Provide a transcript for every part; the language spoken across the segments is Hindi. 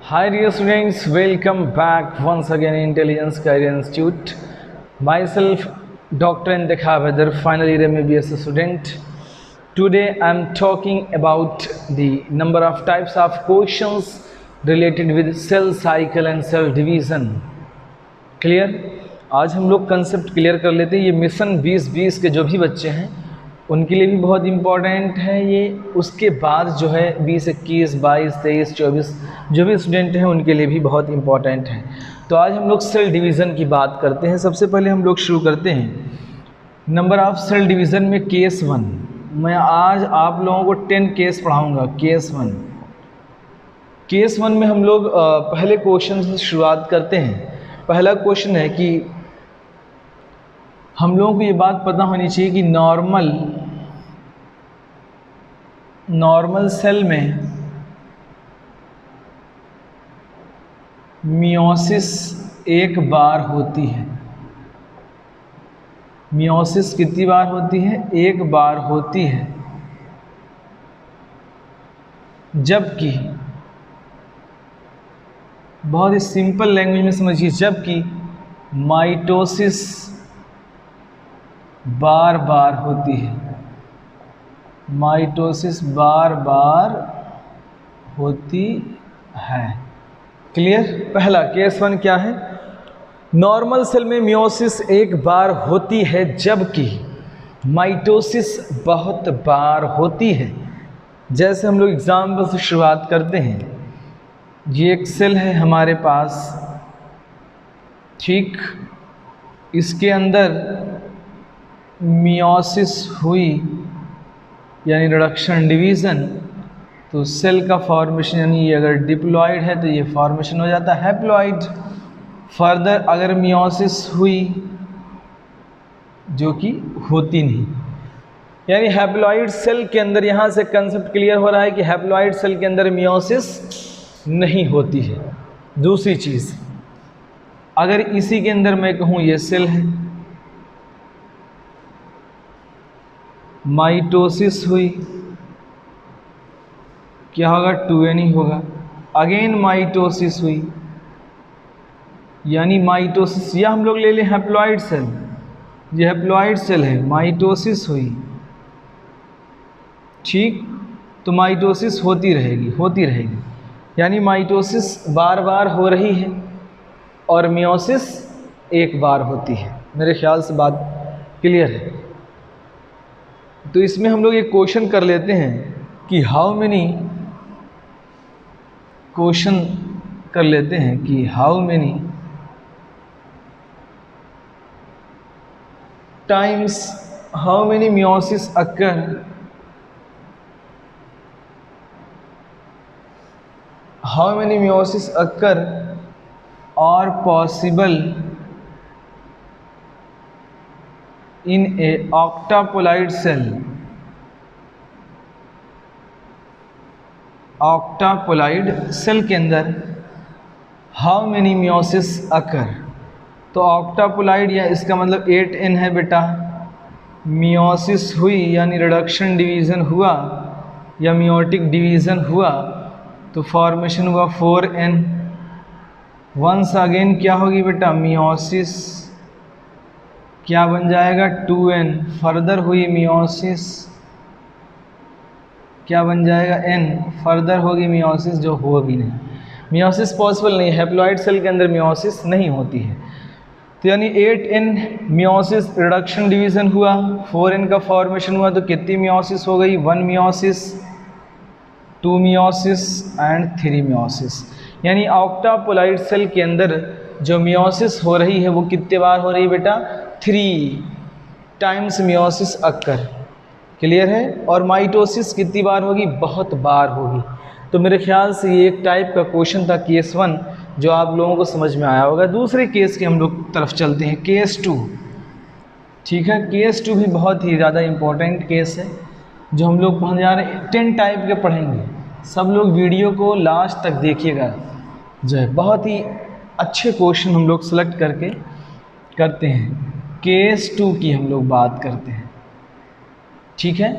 Hi dear students, welcome back once again in Intelligence Career Institute. Myself Dr. Intikha Badr, final year MBBS student. Today I am talking about the number of types of questions related with cell cycle and cell division. Clear? आज हम लोग कंसेप्ट क्लियर कर लेते हैं। ये मिशन 2020 के जो भी बच्चे हैं उनके लिए भी बहुत इम्पॉर्टेंट है ये। उसके बाद जो है 20, 21, 22, 23, 24 जो भी स्टूडेंट हैं उनके लिए भी बहुत इम्पॉर्टेंट है। तो आज हम लोग सेल डिवीज़न की बात करते हैं। सबसे पहले हम लोग शुरू करते हैं नंबर ऑफ सेल डिवीज़न में केस 1। मैं आज आप लोगों को 10 केस पढ़ाऊँगा। केस 1 में हम लोग पहले क्वेश्चन से शुरुआत करते हैं। पहला क्वेश्चन है कि हम लोगों को ये बात पता होनी चाहिए कि नॉर्मल सेल में मियोसिस एक बार होती है। मियोसिस कितनी बार होती है? एक बार होती है। जबकि बहुत ही सिंपल लैंग्वेज में समझिए, जबकि माइटोसिस बार बार होती है। माइटोसिस बार बार होती है। क्लियर? पहला केस 1 क्या है? नॉर्मल सेल में मियोसिस एक बार होती है जबकि माइटोसिस बहुत बार होती है। जैसे हम लोग एग्जाम्पल से शुरुआत करते हैं। ये एक सेल है हमारे पास, ठीक, इसके अंदर मियोसिस हुई यानी रिडक्शन डिवीज़न, तो सेल का फॉर्मेशन यानी ये अगर डिप्लॉइड है तो ये फॉर्मेशन हो जाता है हैप्लॉइड। फर्दर अगर मियोसिस हुई जो कि होती नहीं, यानी हैप्लॉइड सेल के अंदर, यहाँ से कंसेप्ट क्लियर हो रहा है कि हैप्लॉइड सेल के अंदर मियोसिस नहीं होती है। दूसरी चीज़, अगर इसी के अंदर मैं कहूँ ये सेल है, माइटोसिस हुई, क्या होगा? 2n ही होगा। अगेन माइटोसिस हुई यानी माइटोसिस, या हम लोग ले लें हैप्लॉइड सेल, ये हैप्लॉइड सेल है, माइटोसिस हुई, ठीक, तो माइटोसिस होती रहेगी यानी माइटोसिस बार बार हो रही है और मियोसिस एक बार होती है। मेरे ख्याल से बात क्लियर है। तो इसमें हम लोग एक क्वेश्चन कर लेते हैं कि how many meiosis occur, are possible in a octopollid cell. Octoploid cell के अंदर हाउ मेनी मियोसिस अकर, तो ऑक्टापोलाइड या इसका मतलब 8n है बेटा। मियोसिस हुई यानी रिडक्शन डिवीज़न हुआ या मियोटिक डिवीज़न हुआ तो फॉर्मेशन हुआ 4n। वंस अगेन क्या होगी बेटा? मियोसिस क्या बन जाएगा? 2n। फर्दर हुई मियोसिस, क्या बन जाएगा? n। फर्दर होगी मियोसिस जो होगी नहीं। मियोसिस पॉसिबल नहीं है, हैप्लॉइड सेल के अंदर मियोसिस नहीं होती है। तो यानी 8n मियोसिस रिडक्शन डिवीज़न हुआ, 4n का फॉर्मेशन हुआ, तो कितनी मियोसिस हो गई? 1 मियोसिस, 2 मियोसिस एंड 3 मियोसिस। यानी ऑक्टापोलाइड सेल के अंदर जो मियोसिस हो रही है वो कितने बार हो रही है बेटा? 3 टाइम्स मियोसिस अक्कर। क्लियर है? और माइटोसिस कितनी बार होगी? बहुत बार होगी। तो मेरे ख्याल से ये एक टाइप का क्वेश्चन था केस 1 जो आप लोगों को समझ में आया होगा। दूसरे केस के हम लोग तरफ चलते हैं, केस 2। ठीक है, केस 2 भी बहुत ही ज़्यादा इम्पोर्टेंट केस है जो हम लोग पढ़ने जा रहे हैं। 10 टाइप के पढ़ेंगे। सब लोग वीडियो को लास्ट तक देखिएगा, जो है बहुत ही अच्छे क्वेश्चन हम लोग सेलेक्ट करके करते हैं। केस 2 की हम लोग बात करते हैं, ठीक है।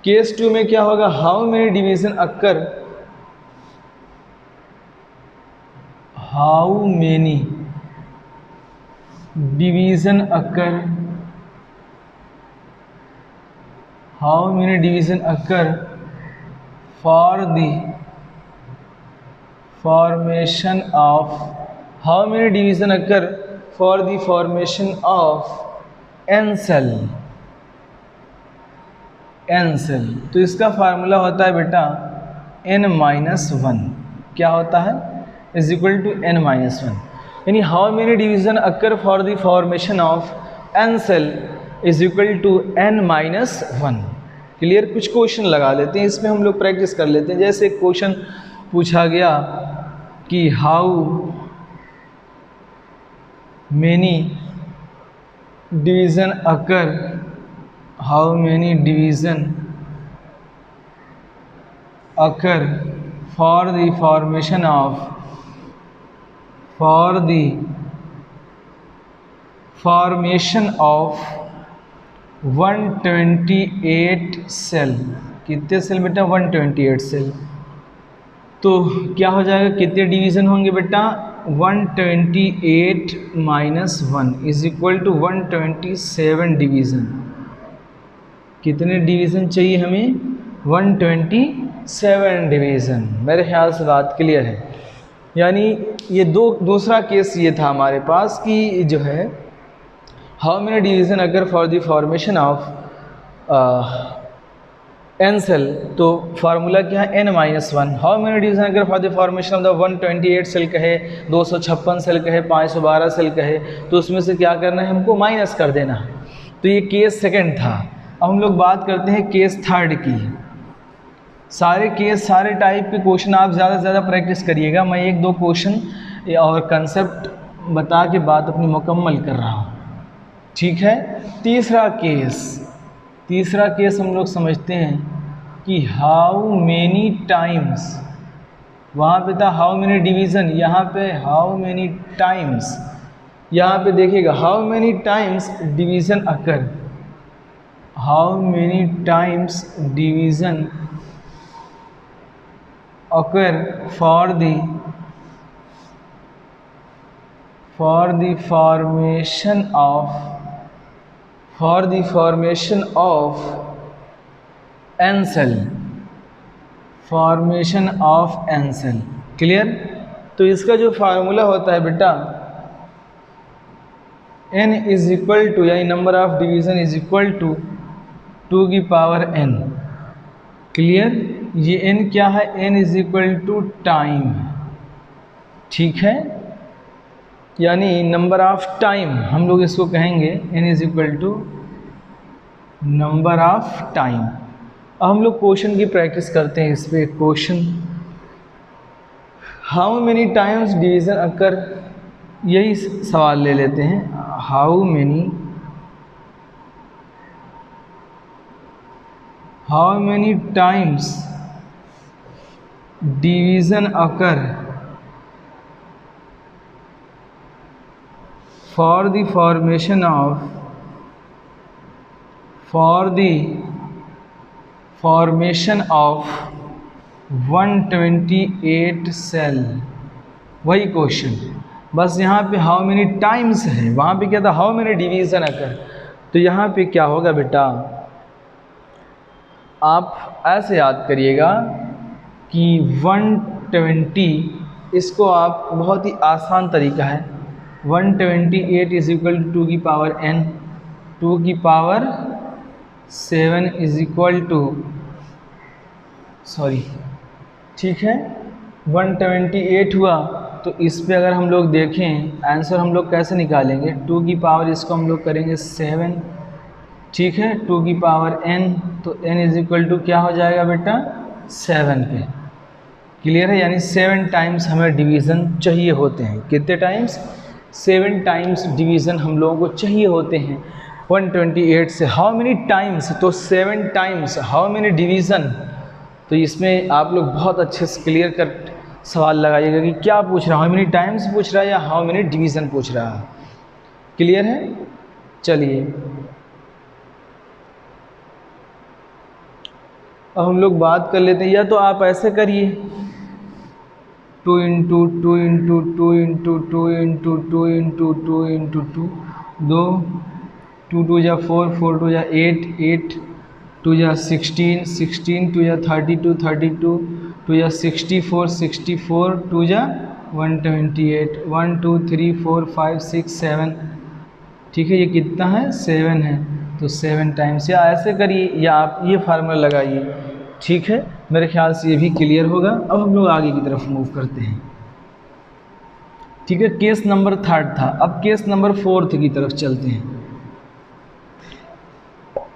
केस 2 में क्या होगा? How many division occur how many division occur, how many division occur for the formation of, how many division occur for the formation of n cell, n cell। तो इसका फार्मूला होता है बेटा n-1, क्या होता है, इज इक्वल टू n-1, यानी how many division occur for the formation of n cell is equal to n-1। Clear. कुछ क्वेश्चन लगा लेते हैं, इसमें हम लोग प्रैक्टिस कर लेते हैं। जैसे क्वेश्चन पूछा गया कि how many division occur, how many division occur for the formation of, for the formation of 128 cell. कितने सेल बेटा, 128 सेल। तो क्या हो जाएगा, कितने डिवीज़न होंगे बेटा, 128 minus 1 is equal to 127 division. कितने डिवीज़न चाहिए हमें, 127 डिवीज़न। मेरे ख्याल से बात क्लियर है। यानी ये दूसरा केस ये था हमारे पास कि जो है how many division occur for the formation of n cell, तो फार्मूला क्या है n-1। How many division occur for the formation of the 128 cell कहे, 256 सेल कहे, 512 सेल कहे, तो उसमें से क्या करना है, हमको माइनस कर देना है। तो ये केस सेकंड था। अब हम लोग बात करते हैं केस थर्ड की। सारे केस, सारे टाइप के क्वेश्चन आप ज़्यादा से ज़्यादा प्रैक्टिस करिएगा। मैं एक दो क्वेश्चन और कंसेप्ट बता के बात अपनी मुकम्मल कर रहा हूँ, ठीक है। तीसरा केस हम लोग समझते हैं कि हाउ मेनी टाइम्स, वहाँ पे था हाउ मेनी डिवीज़न, यहाँ पे हाउ मेनी टाइम्स। यहाँ पे देखिएगा how many times division occur, how many times division occur for the formation of n cell, formation of n cell। Clear. तो इसका जो फार्मूला होता है बेटा n इज इक्वल टू, यानी number of division is equal to 2 की पावर n। क्लियर। ये n क्या है, n is equal to time, ठीक है। यानी नंबर ऑफ टाइम हम लोग इसको कहेंगे n is equal to number of time. अब हम लोग क्वेश्चन की प्रैक्टिस करते हैं। इस पे question, how many times division occur, यही सवाल ले लेते हैं। How many times division occur for the formation of 128 cell. वही क्वेश्चन, बस यहाँ पे हाउ मेनी टाइम्स है, वहाँ पे क्या था हाउ मेनी डिवीज़न अकर। तो यहाँ पे क्या होगा बेटा, आप ऐसे याद करिएगा कि 120, इसको आप बहुत ही आसान तरीका है, 128 इज इक्वल टू 2 की पावर n, 2 की power 7 is equal to, sorry, ठीक है, 128 हुआ। तो इस पे अगर हम लोग देखें आंसर हम लोग कैसे निकालेंगे, 2 की पावर इसको हम लोग करेंगे 7, ठीक है, 2 की पावर n, तो n इज इक्वल टू क्या हो जाएगा बेटा 7 पे। क्लियर है। यानी 7 टाइम्स हमें डिवीज़न चाहिए होते हैं। कितने टाइम्स, 7 टाइम्स डिवीज़न हम लोगों को चाहिए होते हैं 128 से। हाउ मेनी टाइम्स, तो 7 टाइम्स हाउ मेनी डिवीज़न। तो इसमें आप लोग बहुत अच्छे से क्लियर कट सवाल लगाइएगा कि क्या पूछ रहा है, हाउ मेनी टाइम्स पूछ रहा है या हाउ मेनी डिवीज़न पूछ रहा है। क्लियर है। चलिए अब हम लोग बात कर लेते हैं, या तो आप ऐसे करिए, 2 into 2 into 2 into 2 into 2 into 2 into 2, 2 2 2 जा 4, 4 2 जा 8, 8 2 जा 16, 16 2 जा 32, 32 2 जा 64, 64 2 जा 128, 1 2 3 4 5 6 7, ठीक है, ये कितना है 7 है, तो 7 टाइम्स, या ऐसे करिए या आप ये फार्मूला लगाइए, ठीक है। मेरे ख्याल से ये भी क्लियर होगा। अब हम लोग आगे की तरफ मूव करते हैं, ठीक है। केस नंबर 3 था, अब केस नंबर 4 की तरफ चलते हैं।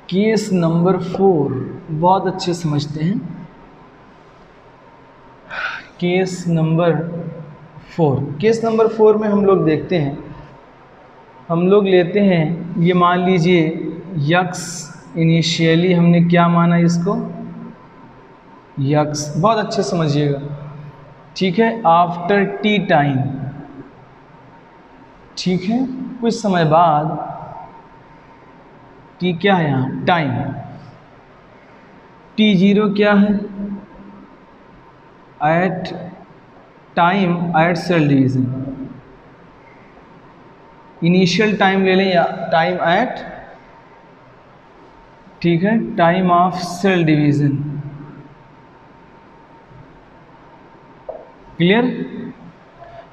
केस नंबर 4 बहुत अच्छे समझते हैं। केस नंबर 4 में हम लोग देखते हैं, हम लोग लेते हैं, ये मान लीजिए यक्स, इनिशियली हमने क्या माना इसको, यक्स, बहुत अच्छे समझिएगा, ठीक है। आफ्टर टी टाइम, ठीक है, कुछ समय बाद, टी क्या है यहाँ टाइम, T0 क्या है, at time at cell division, initial time ले लें या टाइम एट, ठीक है, time of cell division, clear.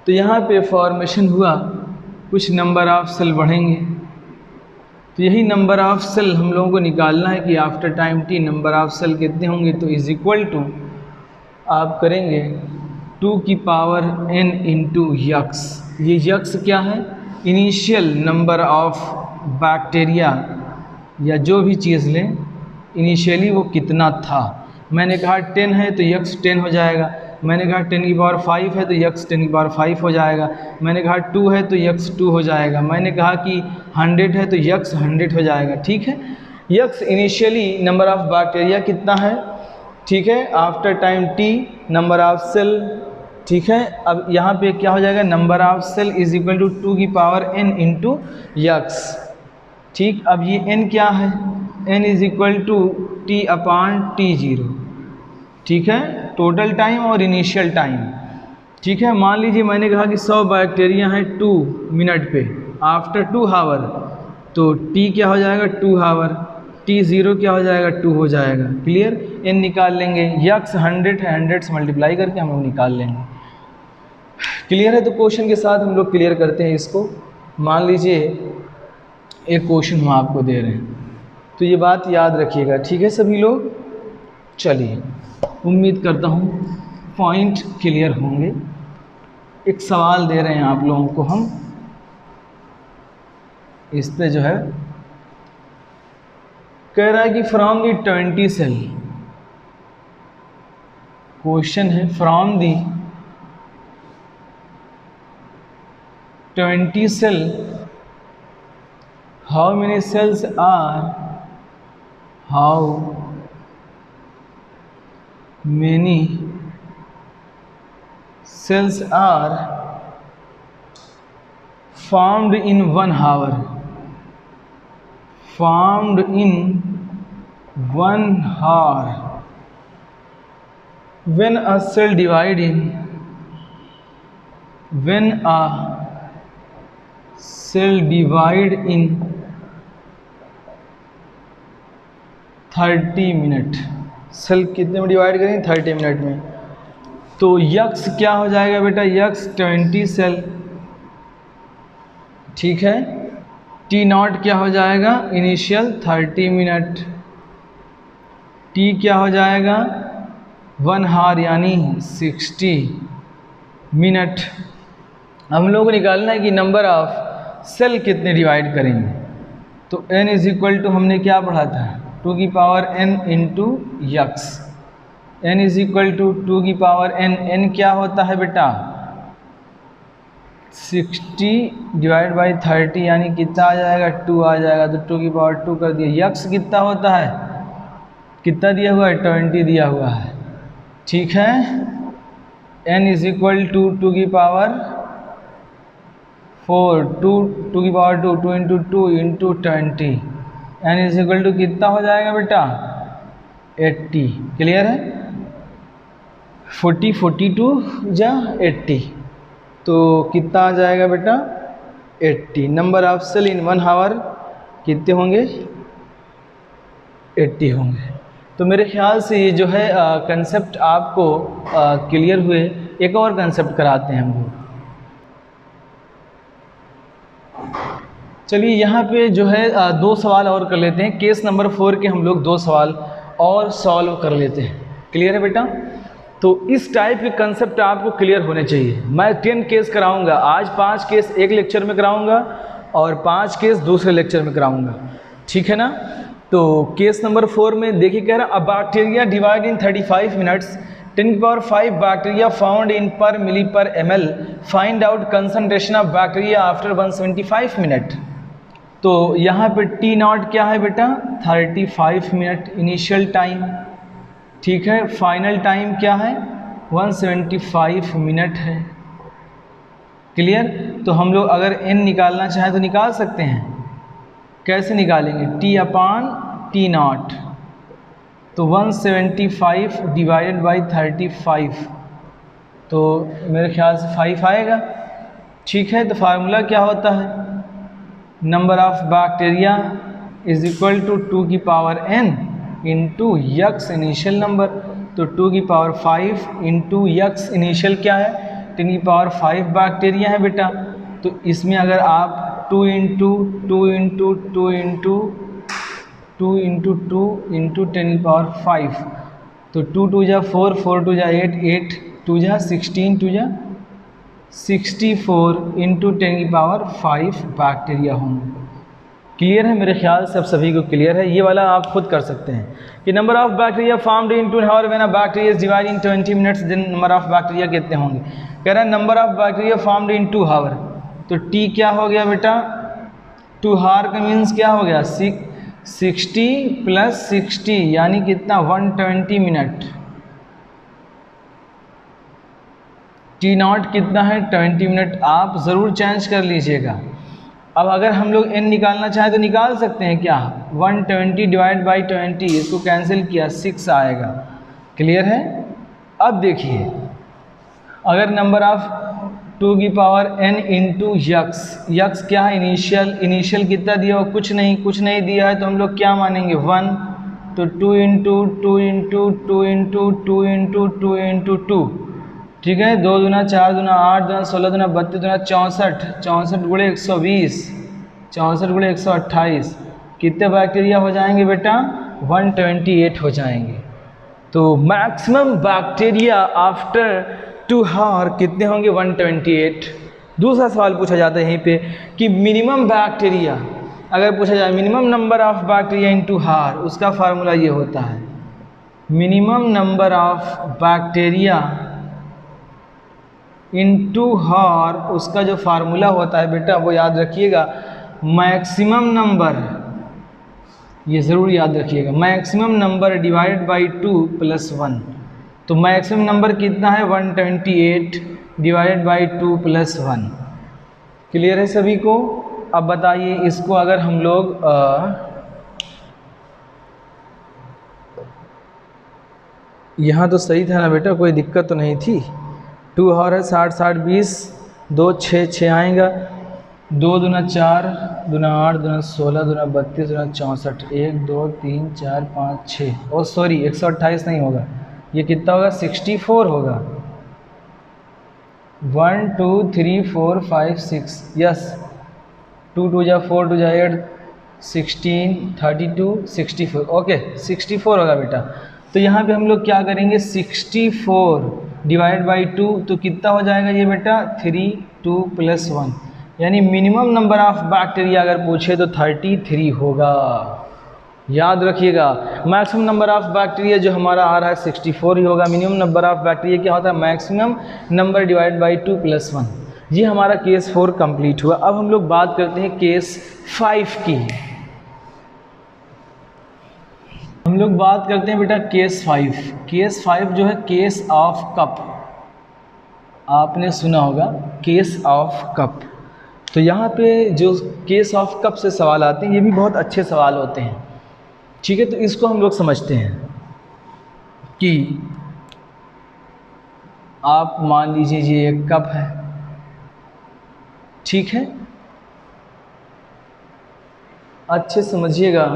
तो यहाँ पे फॉर्मेशन हुआ, कुछ नंबर ऑफ सेल बढ़ेंगे, तो यही नंबर ऑफ सेल हम लोगों को निकालना है कि after time T number of cell कितने होंगे, तो इज इक्वल टू आप करेंगे 2 की पावर n इंटू यक्स, ये यक्स क्या है, इनिशियल नंबर ऑफ बैक्टीरिया या जो भी चीज़ लें, इनिशियली वो कितना था। मैंने कहा 10 है तो यक्स 10 हो जाएगा, मैंने कहा 10 की पावर 5 है तो यक्स 10 की पावर 5 हो जाएगा, मैंने कहा 2 है तो यक्स 2 हो जाएगा, मैंने कहा कि 100 है तो यक्स 100 हो जाएगा, ठीक है। X initially number of bacteria कितना है, ठीक है, after time T number of cell, ठीक है। अब यहाँ पे क्या हो जाएगा, number of cell is equal to 2 की पावर n इंटू यक्स, ठीक। अब ये n क्या है, n is equal to T upon T0, ठीक है, टोटल टाइम और इनिशियल टाइम, ठीक है। मान लीजिए मैंने कहा कि 100 बैक्टीरिया हैं 2 मिनट पे, आफ्टर 2 हावर, तो t क्या हो जाएगा 2 हावर, T0 क्या हो जाएगा 2 हो जाएगा, क्लियर। n निकाल लेंगे, यक्स 100 है, 100 से मल्टीप्लाई करके हम लोग निकाल लेंगे, क्लियर है। तो क्वेश्चन के साथ हम लोग क्लियर करते हैं इसको। मान लीजिए एक क्वेश्चन हम आपको दे रहे हैं, तो ये बात याद रखिएगा, ठीक है सभी लोग। चलिए, उम्मीद करता हूँ पॉइंट क्लियर होंगे। एक सवाल दे रहे हैं आप लोगों को हम, इस पे जो है कह रहा है कि फ्रॉम दी 20 सेल, क्वेश्चन है from the 20 cell how many cells are, how many cells are formed in 1 hour, formed in 1 hour when a cell divide in, when a cell divide in 30 minute, cell कितने में डिवाइड करेंगे 30 मिनट में, तो यक्स क्या हो जाएगा बेटा, यक्स 20 सेल, ठीक है। टी नॉट क्या हो जाएगा, इनिशियल 30 मिनट, टी क्या हो जाएगा 1 हार यानी 60 मिनट। हम लोग को निकालना है कि नंबर ऑफ सेल कितने डिवाइड करेंगे, तो n इज इक्वल टू हमने क्या पढ़ा था 2 की power n into x, n is equal to 2 की पावर n, n क्या होता है बेटा 60 डिवाइड बाई 30 यानी कितना आ जाएगा 2 आ जाएगा, तो 2 की पावर 2 कर दिया। यक्स कितना होता है, कितना दिया हुआ है 20 दिया हुआ है, ठीक है। n इज इक्वल टू 2 की पावर 4, 2 की power 2, 2 into 2 into 20, n is equal to कितना हो जाएगा बेटा 80, क्लियर है। 40 42 या 80, तो कितना आ जाएगा बेटा 80। Number of cell in 1 hour कितने होंगे 80 होंगे। तो मेरे ख्याल से ये जो है कंसेप्ट आपको क्लियर हुए। एक और कंसेप्ट कराते हैं हम लोग। चलिए यहाँ पे जो है 2 सवाल और कर लेते हैं। केस नंबर 4 के हम लोग 2 सवाल और सॉल्व कर लेते हैं। क्लियर है बेटा? तो इस टाइप के कंसेप्ट आपको क्लियर होने चाहिए। मैं 10 केस कराऊंगा, आज 5 केस एक लेक्चर में कराऊंगा और 5 केस दूसरे लेक्चर में कराऊंगा, ठीक है ना? तो केस नंबर 4 में देखिए कह रहा है, a bacteria divide in 35 minutes 10⁵ bacteria found in पर मिली पर ml, find out concentration of bacteria after 175 minute. तो यहाँ पे टी नॉट क्या है बेटा 35 मिनट इनिशियल टाइम, ठीक है। फाइनल टाइम क्या है 175 मिनट है। क्लियर? तो हम लोग अगर n निकालना चाहें तो निकाल सकते हैं। कैसे निकालेंगे? t अपान टी नॉट, तो 175 डिवाइडेड बाई 35, तो मेरे ख्याल से 5 आएगा, ठीक है। तो फार्मूला क्या होता है, number of bacteria is equal to 2 की power n into x initial number. तो 2 की पावर 5 इंटू यक्स इनिशियल क्या है 10 की पावर 5 बैक्टीरिया है बेटा। तो इसमें अगर आप 2 into 2 into 2 into 2 into 2 into 10 की पावर 5, तो 2 2 जा 4 4 2 जा 8 8 2 जा 16 2 जा 64 इंटू 10 की पावर 5 बैक्टीरिया होंगे। क्लियर है? मेरे ख्याल से अब सभी को क्लियर है। ये वाला आप खुद कर सकते हैं कि number of bacteria formed in 2 hour when a bacteria is divide in 20 minutes, then number of bacteria कितने होंगे। कह रहा है number of bacteria formed in 2 hour, तो टी क्या हो गया बेटा 2 आवर का मीन्स क्या हो गया 60 प्लस 60 यानी कितना 120 मिनट। टी नॉट कितना है 20 मिनट, आप ज़रूर चेंज कर लीजिएगा। अब अगर हम लोग n निकालना चाहें तो निकाल सकते हैं क्या 120 डिवाइड बाई 20, इसको कैंसिल किया 6 आएगा। क्लियर है? अब देखिए अगर नंबर ऑफ 2 की power n into x, x क्या है इनिशियल कितना दिया हो कुछ नहीं दिया है, तो हम लोग क्या मानेंगे 1, तो 2 into 2 into 2 into 2 into 2 into 2, ठीक है। 2 दूना 4 दूना 8 दूना 16 दूना 32 दूना 64, 64 गुणे 120, 64 गुणे 128, कितने बैक्टीरिया हो जाएंगे बेटा 128 हो जाएंगे। तो मैक्सिमम बैक्टीरिया आफ्टर 2 आवर कितने होंगे 128। दूसरा सवाल पूछा जाता है यहीं पे कि मिनिमम बैक्टीरिया, अगर पूछा जाए minimum number of bacteria in 2 hour, उसका फार्मूला ये होता है minimum number of bacteria in 2 hour, उसका जो फार्मूला होता है बेटा वो याद रखिएगा मैक्सिमम नंबर, ये ज़रूर याद रखिएगा maximum number divided by 2 plus 1। तो मैक्सिमम नंबर कितना है 128 डिवाइडेड बाई 2 प्लस 1। क्लियर है सभी को? अब बताइए इसको अगर हम लोग यहाँ तो सही था ना बेटा, कोई दिक्कत तो नहीं थी। 2 आवर है 60 60 20 2 6 6 आएगा, 2 दूना 4 दूना 8 दूना 16 दूना 32 दूना 64, 1 2 3 4 5 6, और सॉरी 128 नहीं होगा, ये कितना होगा 64 होगा। 1 2 3 4 5 6, यस 2 2 जा 4 2 जा 8 16 32 64, ओके 64 होगा बेटा। तो यहाँ पे हम लोग क्या करेंगे 64 डिवाइड बाई 2, तो कितना हो जाएगा ये बेटा 3 2 प्लस 1, यानी मिनिमम नंबर ऑफ बैक्टीरिया अगर पूछे तो 33 होगा। याद रखिएगा मैक्सिमम नंबर ऑफ बैक्टीरिया जो हमारा आ रहा है 64 ही होगा। मिनिमम नंबर ऑफ बैक्टीरिया क्या होता है maximum number divide by 2 plus 1। ये हमारा केस 4 कंप्लीट हुआ। अब हम लोग बात करते हैं केस 5 की। हम लोग बात करते हैं बेटा केस 5। केस 5 जो है केस ऑफ कप, आपने सुना होगा केस ऑफ कप। तो यहाँ पे जो केस ऑफ कप से सवाल आते हैं ये भी बहुत अच्छे सवाल होते हैं, ठीक है। तो इसको हम लोग समझते हैं कि आप मान लीजिए ये एक कप है, ठीक है। अच्छे समझिएगा,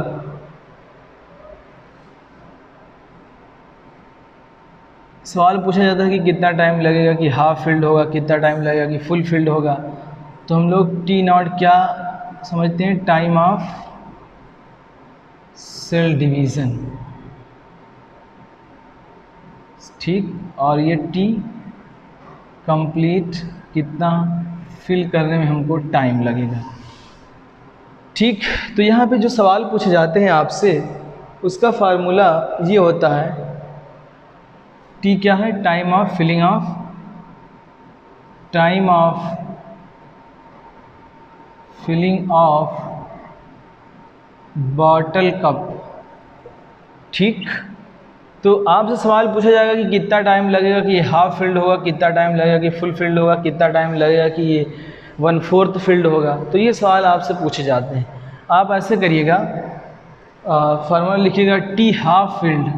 सवाल पूछा जाता है कि कितना टाइम लगेगा, कि हाफ फील्ड होगा, कितना टाइम लगेगा कि फुल फील्ड होगा। तो हम लोग टी नॉट क्या समझते हैं, टाइम ऑफ सेल डिवीज़न, ठीक। और ये टी कंप्लीट कितना फिल करने में हमको टाइम लगेगा, ठीक। तो यहाँ पे जो सवाल पूछे जाते हैं आपसे, उसका फार्मूला ये होता है, टी क्या है, time of filling of, time of filling of bottle cup, ठीक। तो आपसे सवाल पूछा जाएगा कि कितना टाइम लगेगा कि ये हाफ फील्ड होगा, कितना टाइम लगेगा कि फुल फील्ड होगा, कितना टाइम लगेगा कि ये 1/4 फील्ड होगा। तो ये सवाल आपसे पूछे जाते हैं। आप ऐसे करिएगा, फार्मूला लिखिएगा, T half field,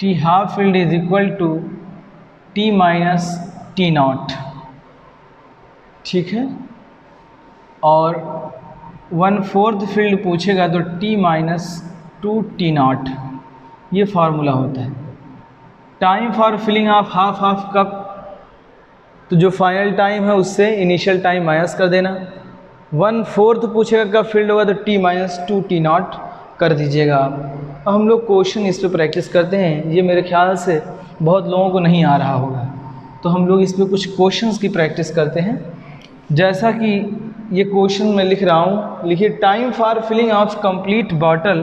T half field is equal to T minus T nought, ठीक है। और 1/4 फील्ड पूछेगा तो टी माइनस 2 टी नॉट, ये फार्मूला होता है। Time for filling of half half cup, तो जो फाइनल टाइम है उससे इनिशियल टाइम माइनस कर देना। 1/4 पूछेगा कब फील्ड होगा, तो टी माइनस 2 टी नॉट कर दीजिएगा आप। अब हम लोग क्वेश्चन इस पर प्रैक्टिस करते हैं, ये मेरे ख्याल से बहुत लोगों को नहीं आ रहा होगा, तो हम लोग इस पर कुछ क्वेश्चंस की प्रैक्टिस करते हैं। जैसा कि ये क्वेश्चन मैं लिख रहा हूँ, लिखिए, time for filling of complete bottle,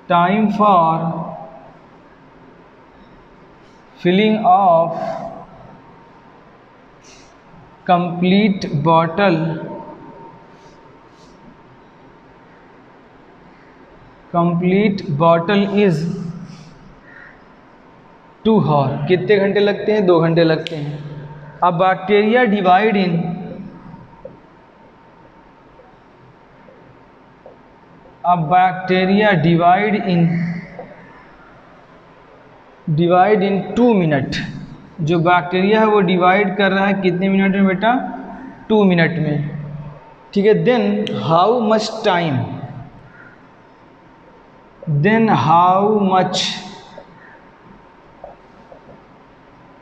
time for filling of complete bottle, complete bottle is 2 hour, कितने घंटे लगते हैं, 2 घंटे लगते हैं। अब बैक्टीरिया डिवाइड इन, अब बैक्टीरिया डिवाइड इन 2 मिनट, जो बैक्टीरिया है वो डिवाइड कर रहा है कितने मिनट में बेटा, 2 मिनट में, ठीक है। Then how much time, then how much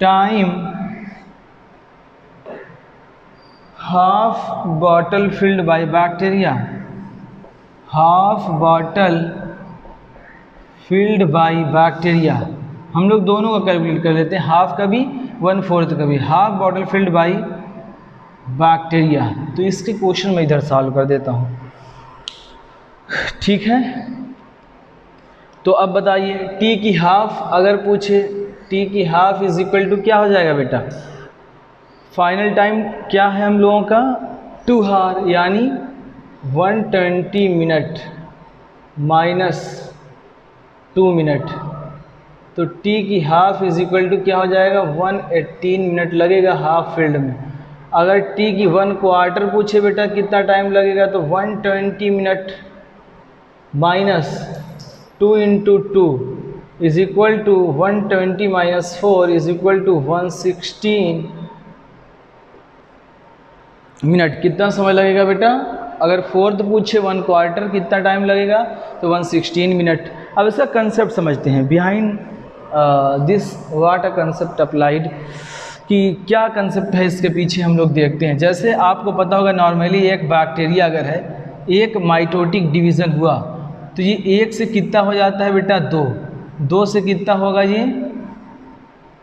time half bottle filled by bacteria, half bottle filled by bacteria, हम लोग दोनों का कैलकुलेट कर लेते हैं, हाफ का भी 1/4 का भी, half bottle filled by bacteria. तो इसके क्वेश्चन मैं इधर सॉल्व कर देता हूँ, ठीक है। तो अब बताइए, टी की हाफ अगर पूछे, टी की हाफ इज इक्वल टू क्या हो जाएगा बेटा, फाइनल टाइम क्या है हम लोगों का, 2 हार, यानी 120 मिनट माइनस 2 मिनट, तो टी की हाफ इज इक्वल टू क्या हो जाएगा, 118 मिनट लगेगा हाफ फील्ड में। अगर टी की 1/4 पूछे बेटा कितना टाइम लगेगा, तो 120 minute minus 2 into 2 is equal to 120 minus 4 is equal to 116 minute. कितना समय लगेगा बेटा, अगर 4th पूछे 1/4 कितना टाइम लगेगा, तो 116 मिनट। अब इसका कंसेप्ट समझते हैं, behind this what a concept applied, कि क्या कंसेप्ट है इसके पीछे हम लोग देखते हैं। जैसे आपको पता होगा, नॉर्मली एक बैक्टीरिया अगर है, एक माइटोटिक डिवीज़न हुआ, तो ये 1 से कितना हो जाता है बेटा, 2 से कितना होगा, ये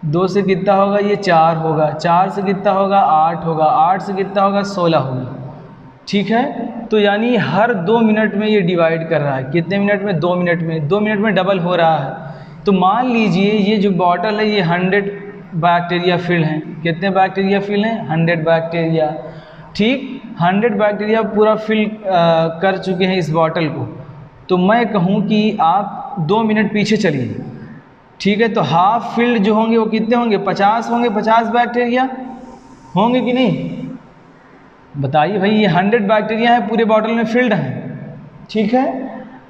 2 से कितना होगा, ये 4 होगा, 4 से कितना होगा, 8 होगा, 8 से कितना होगा, 16 होगा, ठीक है। तो यानी हर 2 मिनट में ये डिवाइड कर रहा है, कितने मिनट में, 2 मिनट में, 2 मिनट में डबल हो रहा है। तो मान लीजिए ये जो बॉटल है, ये 100 बैक्टीरिया फिल हैं, कितने बैक्टीरिया फिल हैं, 100 बैक्टीरिया, ठीक। 100 बैक्टीरिया पूरा फिल कर चुके हैं इस बॉटल को। तो मैं कहूँ कि आप 2 मिनट पीछे चलिए, ठीक है। तो हाफ फील्ड जो होंगे वो कितने होंगे, 50 होंगे, 50 बैक्टीरिया होंगे कि नहीं, बताइए भाई। ये 100 बैक्टीरिया है पूरे बॉटल में फिल्ड हैं, ठीक है।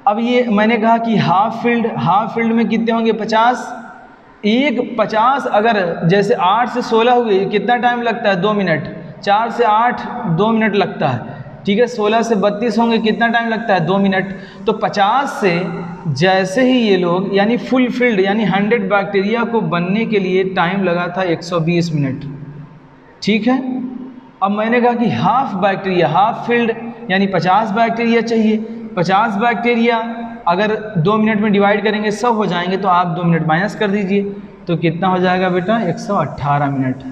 अब ये मैंने कहा कि हाफ फील्ड में कितने होंगे 50। एक 50 अगर जैसे 8 से 16 हुए कितना टाइम लगता है 2 मिनट, 4 से 8 2 मिनट लगता है, ठीक है। 16 से 32 होंगे कितना टाइम लगता है 2 मिनट। तो 50 से जैसे ही ये लोग यानी फुल फील्ड यानी 100 बैक्टीरिया को बनने के लिए टाइम लगा था 120 मिनट, ठीक है। अब मैंने कहा कि हाफ फील्ड यानी 50 बैक्टीरिया चाहिए। 50 बैक्टीरिया अगर 2 मिनट में डिवाइड करेंगे सब हो जाएंगे, तो आप 2 मिनट माइनस कर दीजिए, तो कितना हो जाएगा बेटा 118 मिनट।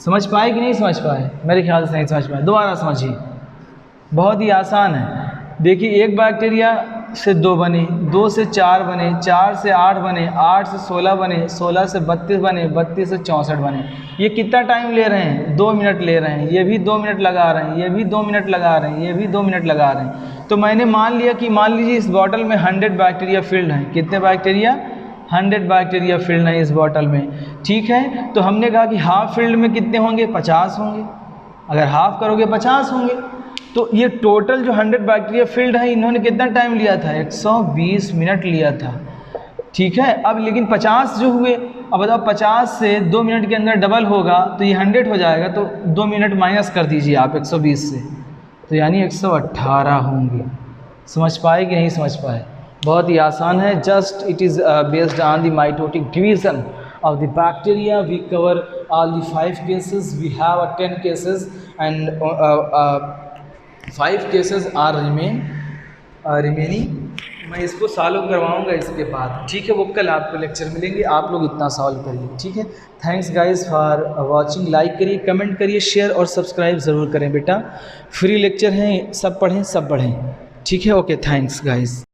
समझ पाए कि नहीं समझ पाए? मेरे ख्याल से नहीं समझ पाए, दोबारा समझिए, बहुत ही आसान है। देखिए एक बैक्टीरिया से 2 बने, 2 से 4 बने, 4 से 8 बने, 8 से 16 बने, 16 से 32 बने, 32 से 64 बने। ये कितना टाइम ले रहे हैं 2 मिनट ले रहे हैं, ये भी 2 मिनट लगा रहे हैं, ये भी 2 मिनट लगा रहे हैं, ये भी 2 मिनट लगा रहे हैं। तो मैंने मान लीजिए इस बॉटल में 100 बैक्टीरिया फील्ड हैं। कितने बैक्टीरिया? 100 बैक्टीरिया फील्ड हैं इस बॉटल में, ठीक है। तो हमने कहा कि हाफ फील्ड में कितने होंगे 50 होंगे, अगर हाफ करोगे 50 होंगे। तो ये टोटल जो 100 बैक्टीरिया फील्ड है इन्होंने कितना टाइम लिया था 120 मिनट लिया था, ठीक है। अब लेकिन 50 जो हुए, अब बताओ 50 से 2 मिनट के अंदर डबल होगा तो ये 100 हो जाएगा, तो 2 मिनट माइनस कर दीजिए आप 120 से, तो यानी 118 होंगे। समझ पाए कि नहीं समझ पाए? बहुत ही आसान है। Just it is based on the mitotic division of the bacteria. We cover all the 5 cases. We have 10 cases and 5 cases are remaining. मैं इसको सॉल्व करवाऊंगा इसके बाद, ठीक है। वो कल आपको लेक्चर मिलेंगे, आप लोग इतना सॉल्व करिए, ठीक है। Thanks guys for watching. Like करिए, कमेंट करिए, शेयर और सब्सक्राइब ज़रूर करें बेटा। फ्री लेक्चर हैं, सब पढ़ें सब बढ़ें, ठीक है। Okay, thanks guys.